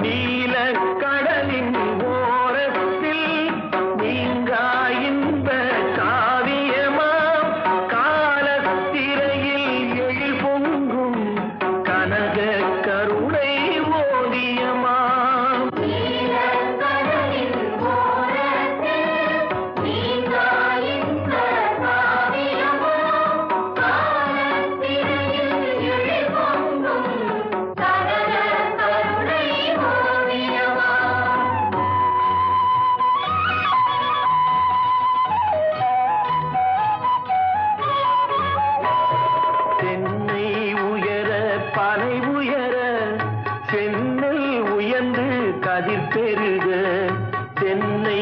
நீல கடலின் ஓரத்தில் நீங்கா இன்ப காவியமாம் காலத்திரையில் எழில் பொங்கும் கனக கருணை ஓவியமாம். தென்னை உயர பனை உயர சென்னல் உயர்ந்து கதிர் பெருக தென்னை